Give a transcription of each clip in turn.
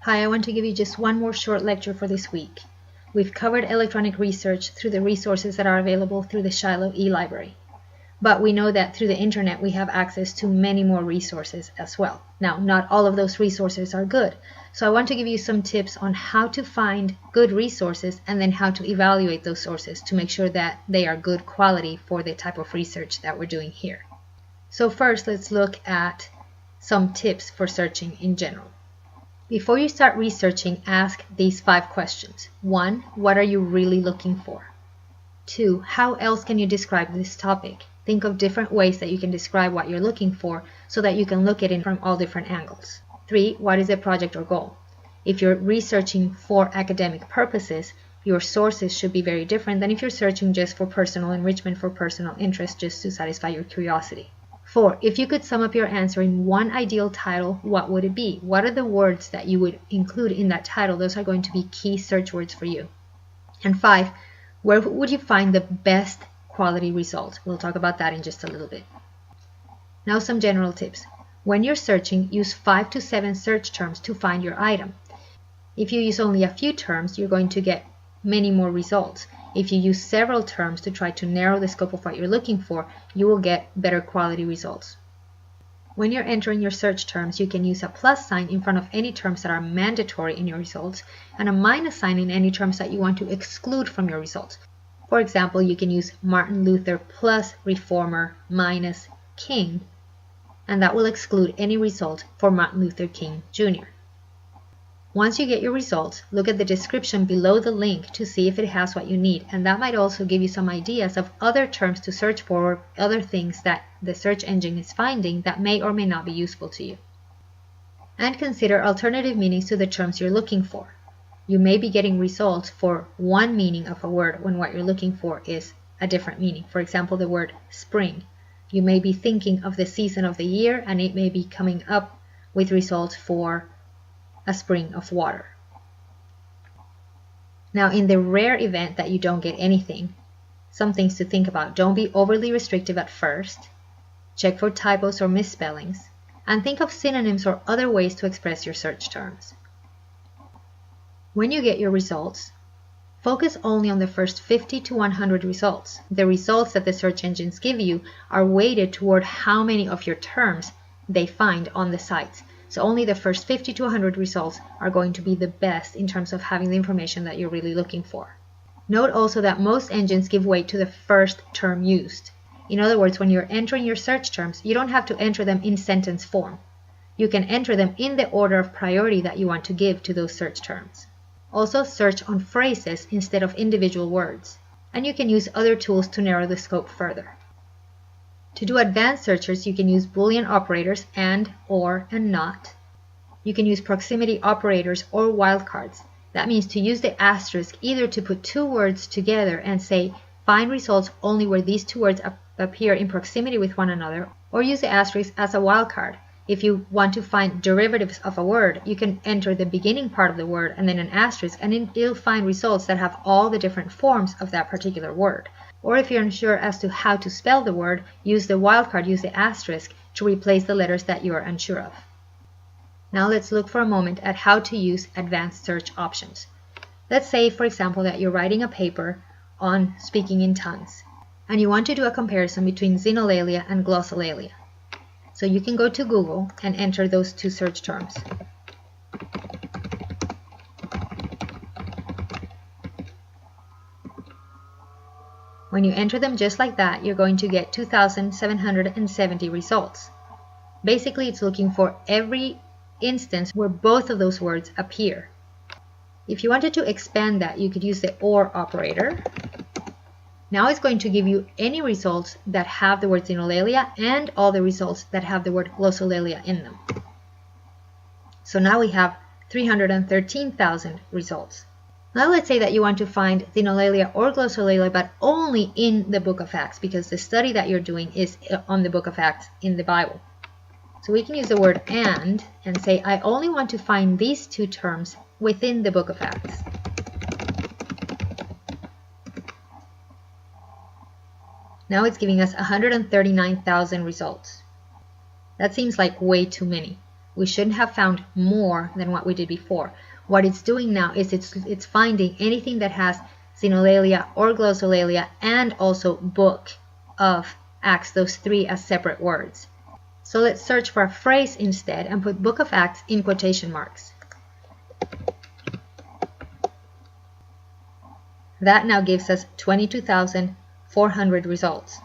Hi, I want to give you just one more short lecture for this week. We've covered electronic research through the resources that are available through the Shiloh e-library. But we know that through the internet we have access to many more resources as well. Now, not all of those resources are good. So I want to give you some tips on how to find good resources and then how to evaluate those sources to make sure that they are good quality for the type of research that we're doing here. So first, let's look at some tips for searching in general. Before you start researching, ask these 5 questions. 1. What are you really looking for? 2. How else can you describe this topic? Think of different ways that you can describe what you're looking for so that you can look at it from all different angles. 3. What is the project or goal? If you're researching for academic purposes, your sources should be very different than if you're searching just for personal enrichment, for personal interest, just to satisfy your curiosity. 4. If you could sum up your answer in one ideal title, what would it be? What are the words that you would include in that title? Those are going to be key search words for you. And 5. Where would you find the best quality results? We'll talk about that in just a little bit. Now some general tips. When you're searching, use 5 to 7 search terms to find your item. If you use only a few terms, you're going to get many more results. If you use several terms to try to narrow the scope of what you're looking for, you will get better quality results. When you're entering your search terms, you can use a plus sign in front of any terms that are mandatory in your results and a minus sign in any terms that you want to exclude from your results. For example, you can use Martin Luther plus Reformer minus King, and that will exclude any result for Martin Luther King Jr. Once you get your results, look at the description below the link to see if it has what you need, and that might also give you some ideas of other terms to search for or other things that the search engine is finding that may or may not be useful to you. And consider alternative meanings to the terms you're looking for. You may be getting results for one meaning of a word when what you're looking for is a different meaning. For example, the word spring. You may be thinking of the season of the year and it may be coming up with results for a spring of water. Now, in the rare event that you don't get anything, some things to think about. Don't be overly restrictive at first. Check for typos or misspellings, and think of synonyms or other ways to express your search terms. When you get your results, focus only on the first 50 to 100 results. The results that the search engines give you are weighted toward how many of your terms they find on the sites. So only the first 50 to 100 results are going to be the best in terms of having the information that you're really looking for. Note also that most engines give weight to the first term used. In other words, when you're entering your search terms, you don't have to enter them in sentence form. You can enter them in the order of priority that you want to give to those search terms. Also, search on phrases instead of individual words. And you can use other tools to narrow the scope further. To do advanced searches, you can use Boolean operators and, or, and not. You can use proximity operators or wildcards. That means to use the asterisk either to put 2 words together and say, find results only where these 2 words appear in proximity with one another, or use the asterisk as a wildcard. If you want to find derivatives of a word, you can enter the beginning part of the word and then an asterisk, and it'll find results that have all the different forms of that particular word. Or if you're unsure as to how to spell the word, use the wildcard, use the asterisk to replace the letters that you are unsure of. Now let's look for a moment at how to use advanced search options. Let's say, for example, that you're writing a paper on speaking in tongues, and you want to do a comparison between xenolalia and glossolalia. So you can go to Google and enter those 2 search terms. When you enter them just like that, you're going to get 2,770 results. Basically, it's looking for every instance where both of those words appear. If you wanted to expand that, you could use the OR operator. Now it's going to give you any results that have the word xenolalia and all the results that have the word glossolalia in them. So now we have 313,000 results. Now let's say that you want to find xenolalia or glossolalia, but only in the Book of Acts, because the study that you're doing is on the Book of Acts in the Bible. So we can use the word and say, I only want to find these 2 terms within the Book of Acts. Now it's giving us 139,000 results. That seems like way too many. We shouldn't have found more than what we did before. What it's doing now is it's finding anything that has xenolalia or glossolalia and also book of Acts, those three as separate words. So let's search for a phrase instead and put book of Acts in quotation marks. That now gives us 22,400 results.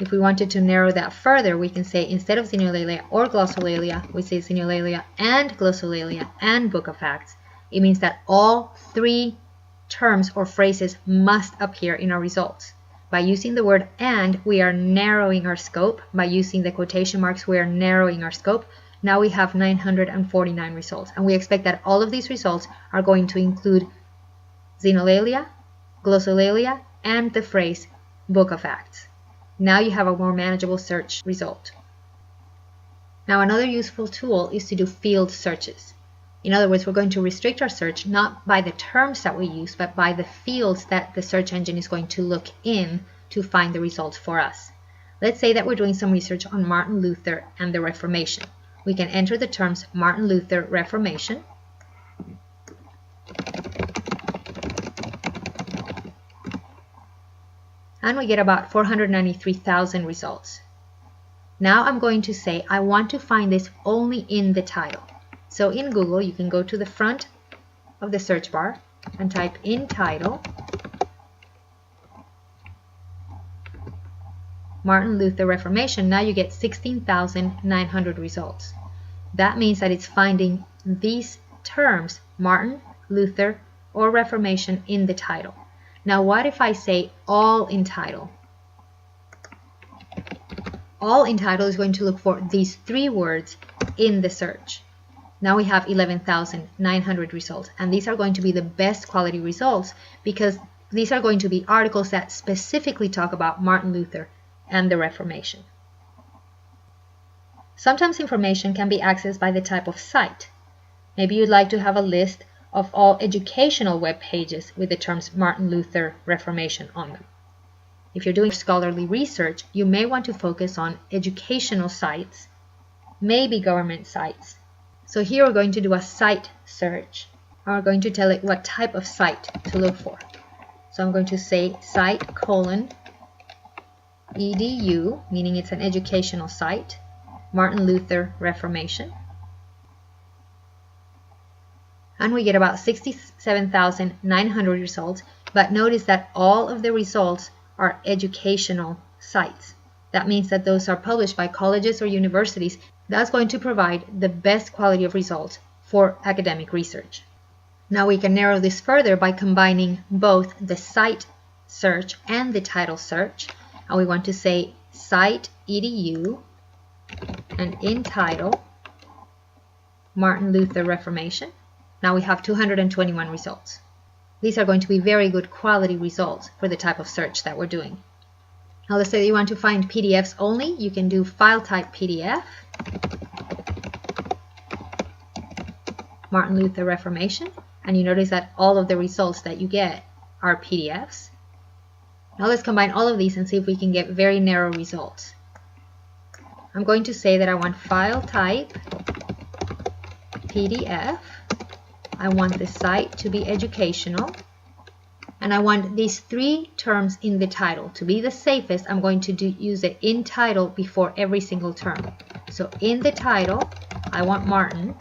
If we wanted to narrow that further, we can say instead of xenolalia or glossolalia, we say xenolalia and glossolalia and book of Acts. It means that all three terms or phrases must appear in our results. By using the word and, we are narrowing our scope. By using the quotation marks, we are narrowing our scope. Now we have 949 results, and we expect that all of these results are going to include xenolalia, glossolalia, and the phrase book of Acts. Now you have a more manageable search result. Now another useful tool is to do field searches. In other words, we're going to restrict our search not by the terms that we use, but by the fields that the search engine is going to look in to find the results for us. Let's say that we're doing some research on Martin Luther and the Reformation. We can enter the terms Martin Luther Reformation, and we get about 493,000 results. Now I'm going to say I want to find this only in the title. So in Google, you can go to the front of the search bar and type in title Martin Luther Reformation. Now you get 16,900 results. That means that it's finding these terms, Martin, Luther, or Reformation, in the title. Now what if I say all in title? All in title is going to look for these three words in the search. Now we have 11,900 results, and these are going to be the best quality results because these are going to be articles that specifically talk about Martin Luther and the Reformation. Sometimes information can be accessed by the type of site. Maybe you'd like to have a list of all educational web pages with the terms Martin Luther Reformation on them. If you're doing scholarly research, you may want to focus on educational sites, maybe government sites. So here we're going to do a site search, and we're going to tell it what type of site to look for. So I'm going to say site:/edu, meaning it's an educational site, Martin Luther Reformation. And we get about 67,900 results, but notice that all of the results are educational sites. That means that those are published by colleges or universities. That's going to provide the best quality of results for academic research. Now we can narrow this further by combining both the site search and the title search. And we want to say site:/edu and in title Martin Luther Reformation. Now we have 221 results. These are going to be very good quality results for the type of search that we're doing. Now let's say that you want to find PDFs only. You can do file type PDF, Martin Luther Reformation, and you notice that all of the results that you get are PDFs. Now let's combine all of these and see if we can get very narrow results. I'm going to say that I want file type PDF. I want the site to be educational, and I want these three terms in the title. To be the safest, I'm going to use the in title before every single term. So in the title, I want Martin.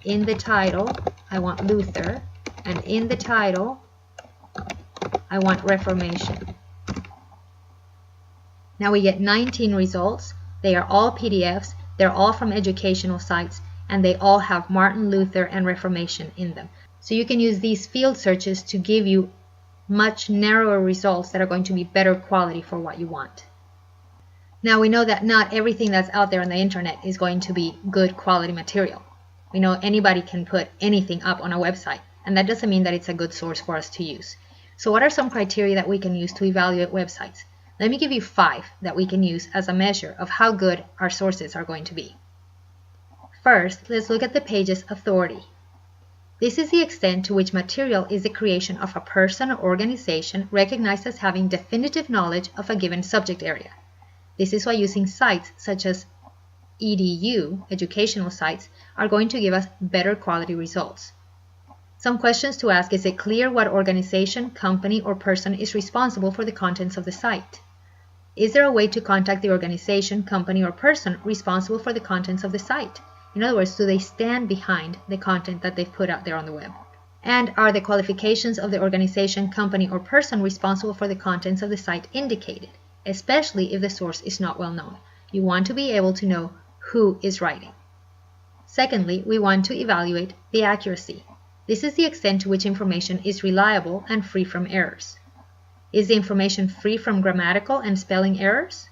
In the title, I want Luther. And in the title, I want Reformation. Now we get 19 results. They are all PDFs. They're all from educational sites, and they all have Martin Luther and Reformation in them. So you can use these field searches to give you much narrower results that are going to be better quality for what you want. Now we know that not everything that's out there on the internet is going to be good quality material. We know anybody can put anything up on a website, and that doesn't mean that it's a good source for us to use. So what are some criteria that we can use to evaluate websites? Let me give you 5 that we can use as a measure of how good our sources are going to be. First, let's look at the page's authority. This is the extent to which material is the creation of a person or organization recognized as having definitive knowledge of a given subject area. This is why using sites such as .edu, educational sites, are going to give us better quality results. Some questions to ask: is it clear what organization, company, or person is responsible for the contents of the site? Is there a way to contact the organization, company, or person responsible for the contents of the site? In other words, do they stand behind the content that they've put out there on the web? And are the qualifications of the organization, company, or person responsible for the contents of the site indicated, especially if the source is not well known? You want to be able to know who is writing. Secondly, we want to evaluate the accuracy. This is the extent to which information is reliable and free from errors. Is the information free from grammatical and spelling errors?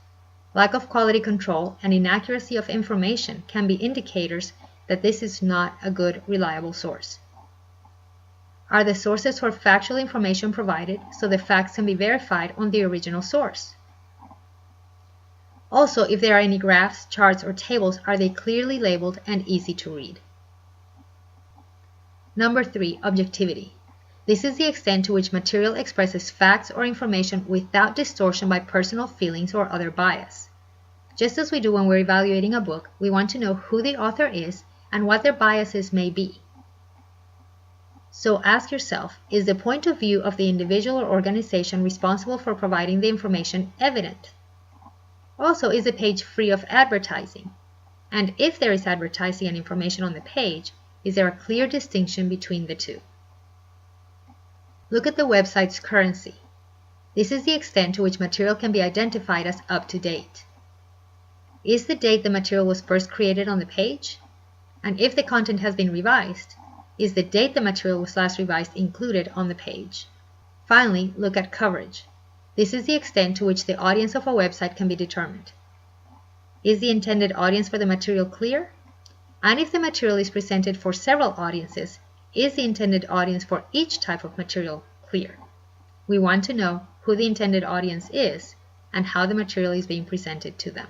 Lack of quality control and inaccuracy of information can be indicators that this is not a good, reliable source. Are the sources for factual information provided so the facts can be verified on the original source? Also, if there are any graphs, charts, or tables, are they clearly labeled and easy to read? Number 3, objectivity. This is the extent to which material expresses facts or information without distortion by personal feelings or other bias. Just as we do when we're evaluating a book, we want to know who the author is and what their biases may be. So ask yourself, is the point of view of the individual or organization responsible for providing the information evident? Also, is the page free of advertising? And if there is advertising and information on the page, is there a clear distinction between the two? Look at the website's currency. This is the extent to which material can be identified as up to date. Is the date the material was first created on the page? And if the content has been revised, is the date the material was last revised included on the page? Finally, look at coverage. This is the extent to which the audience of a website can be determined. Is the intended audience for the material clear? And if the material is presented for several audiences, is the intended audience for each type of material clear? We want to know who the intended audience is and how the material is being presented to them.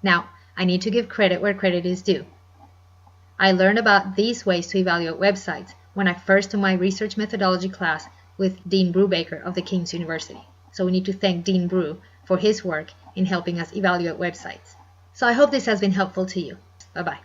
Now, I need to give credit where credit is due. I learned about these ways to evaluate websites when I first took my research methodology class with Dean Brubaker of the King's University. So we need to thank Dean Brew for his work in helping us evaluate websites. So I hope this has been helpful to you. Bye-bye.